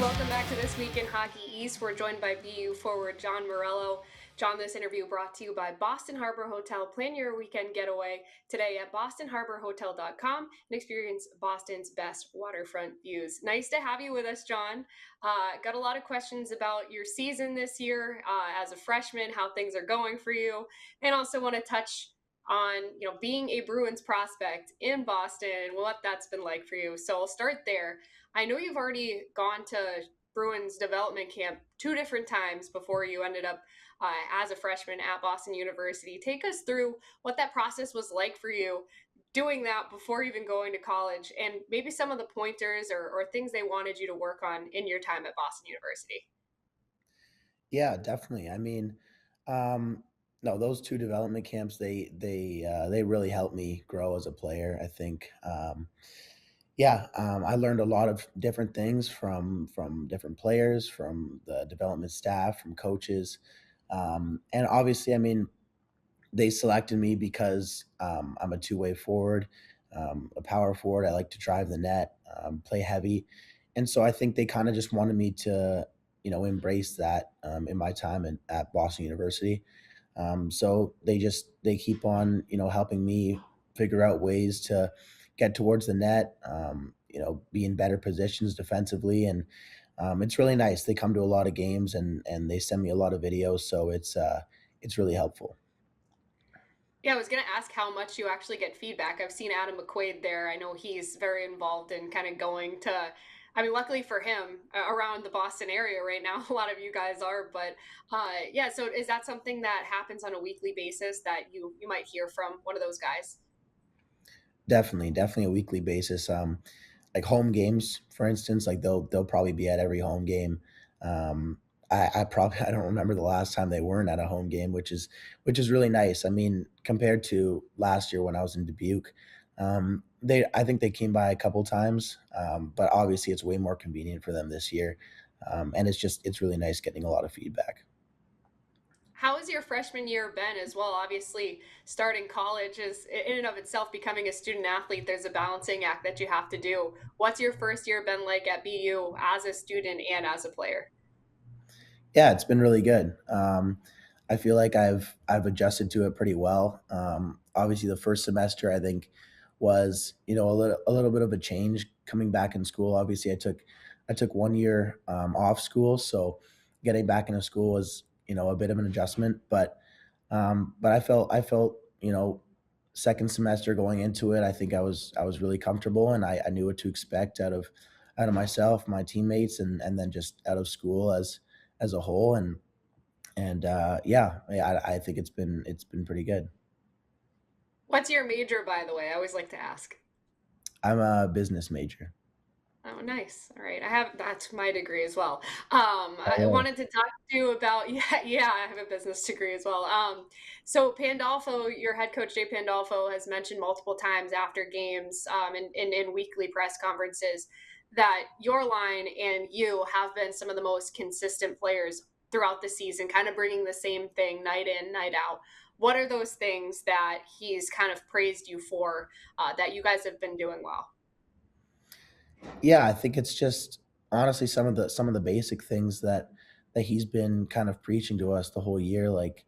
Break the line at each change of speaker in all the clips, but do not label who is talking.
welcome back to This Week in Hockey East. We're joined by BU forward John Morello. John, this interview brought to you by Boston Harbor Hotel. Plan your weekend getaway today at bostonharborhotel.com and experience Boston's best waterfront views. Nice to have you with us, John. Got a lot of questions about your season this year as a freshman, how things are going for you, and also want to touch on being a Bruins prospect in Boston and what that's been like for you. So I'll start there. I know you've already gone to Bruins development camp 2 different times before you ended up as a freshman at Boston University. Take us through what that process was like for you doing that before even going to college, and maybe some of the pointers or things they wanted you to work on in your time at Boston University.
Yeah, definitely. No, those 2 development camps, they really helped me grow as a player, I think. I learned a lot of different things from different players, from the development staff, from coaches. And obviously, they selected me because, I'm a two-way forward, a power forward. I like to drive the net, play heavy, and so I think they kinda just wanted me to, embrace that, in my time at Boston University. So they keep on, helping me figure out ways to get towards the net, be in better positions defensively, and it's really nice. They come to a lot of games and they send me a lot of videos, so it's really helpful.
Yeah, I was going to ask how much you actually get feedback. I've seen Adam McQuaid there. I know he's very involved in kind of going to, I mean, luckily for him, around the Boston area right now, a lot of you guys are. But yeah, so is that something that happens on a weekly basis that you might hear from one of those guys?
Definitely a weekly basis. Like home games, for instance, like they'll probably be at every home game. I probably I don't remember the last time they weren't at a home game, which is really nice. I mean, compared to last year when I was in Dubuque, they I think they came by a couple times, but obviously it's way more convenient for them this year, and it's really nice getting a lot of feedback.
How has your freshman year been as well? Obviously, starting college is in and of itself becoming a student athlete. There's a balancing act that you have to do. What's your first year been like at BU as a student and as a player?
Yeah, it's been really good. I feel like I've adjusted to it pretty well. Obviously, the first semester I think was a little bit of a change coming back in school. Obviously, I took 1 year off school, so getting back into school was a bit of an adjustment. But I felt second semester going into it, I think I was really comfortable and I knew what to expect out of myself, my teammates, and then just out of school as a whole. And I think it's been pretty good.
What's your major, by the way? I always like to ask.
I'm a business major.
Oh, nice. All right. That's my degree as well.
Oh,
I
really?
wanted to talk to you about, yeah, I have a business degree as well. So Pandolfo, your head coach, Jay Pandolfo, has mentioned multiple times after games, in weekly press conferences that your line and you have been some of the most consistent players throughout the season, kind of bringing the same thing night in, night out. What are those things that he's kind of praised you for, that you guys have been doing well?
Yeah, I think it's just honestly some of the basic things that he's been kind of preaching to us the whole year, like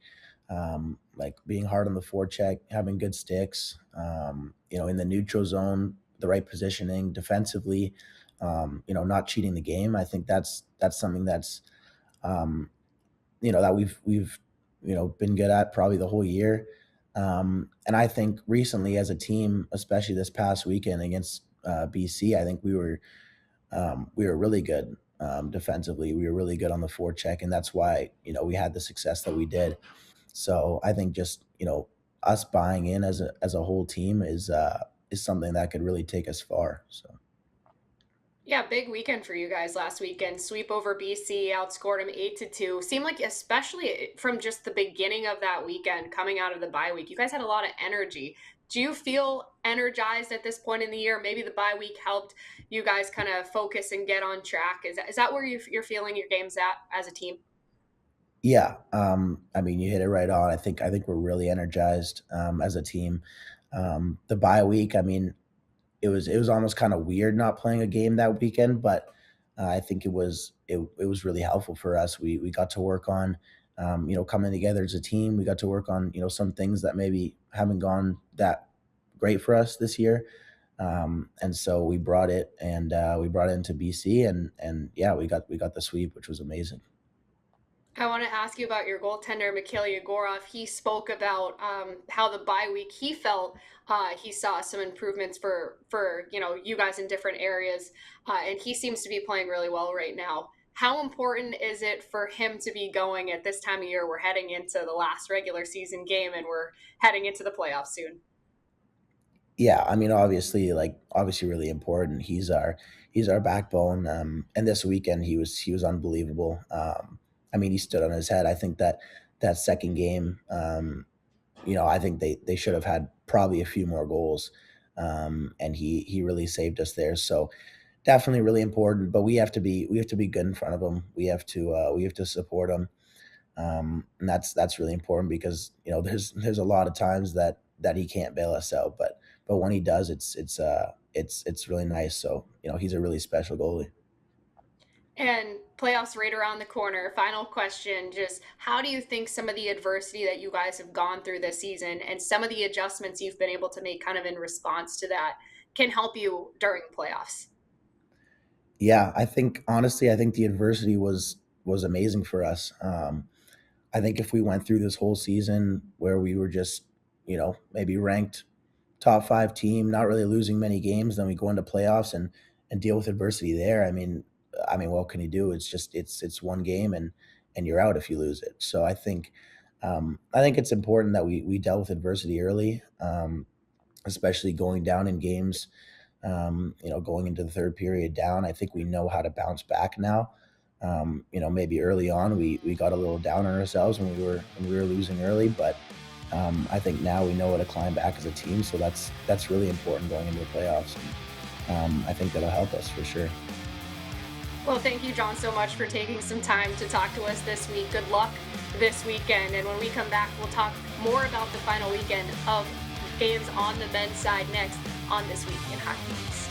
being hard on the forecheck, having good sticks, in the neutral zone, the right positioning defensively, not cheating the game. I think that's something um, that we've been good at probably the whole year. And I think recently as a team, especially this past weekend against BC, I think we were really good defensively. We were really good on the forecheck, and that's why we had the success that we did. So I think just us buying in as a whole team is something that could really take us far. So
Yeah, big weekend for you guys last weekend. Sweep over BC, outscored them 8-2. Seemed like, especially from just the beginning of that weekend, coming out of the bye week, you guys had a lot of energy. Do you feel energized at this point in the year? Maybe the bye week helped you guys kind of focus and get on track. Is that where you're feeling your game's at as a team?
yeah, I mean you hit it right on. I think we're really energized as a team. The bye week, I mean, it was almost kind of weird not playing a game that weekend, but I think it was really helpful for us. We got to work on, coming together as a team. We got to work on some things that maybe haven't gone that great for us this year. And so we brought it into BC, and yeah, we got the sweep, which was amazing.
I want to ask you about your goaltender, Mikhail Yegorov. He spoke about how the bye week he felt he saw some improvements for you guys in different areas, and he seems to be playing really well right now. How important is it for him to be going at this time of year? We're heading into the last regular season game, and we're heading into the playoffs soon.
Yeah, I mean, obviously really important. He's our backbone. And this weekend he was unbelievable. I mean, he stood on his head. I think that second game, I think they should have had probably a few more goals. And he really saved us there. So definitely really important. But we have to be good in front of him. We have to support him. And that's really important because there's a lot of times that he can't bail us out, but when he does, it's really nice. So he's a really special goalie.
And playoffs right around the corner. Final question, just how do you think some of the adversity that you guys have gone through this season and some of the adjustments you've been able to make kind of in response to that can help you during the playoffs?
Yeah, I think the adversity was amazing for us. I think if we went through this whole season where we were just maybe ranked top five team, not really losing many games, then we go into playoffs and deal with adversity there. I mean, what can you do? It's one game, and you're out if you lose it. So I think it's important that we dealt with adversity early, especially going down in games. Going into the third period down, I think we know how to bounce back now. Maybe early on we got a little down on ourselves when we were losing early, but I think now we know how to climb back as a team. So that's really important going into the playoffs. And I think that'll help us for sure.
Well, thank you, John, so much for taking some time to talk to us this week. Good luck this weekend. And when we come back, we'll talk more about the final weekend of games on the men's side next on This Week in Hockey East.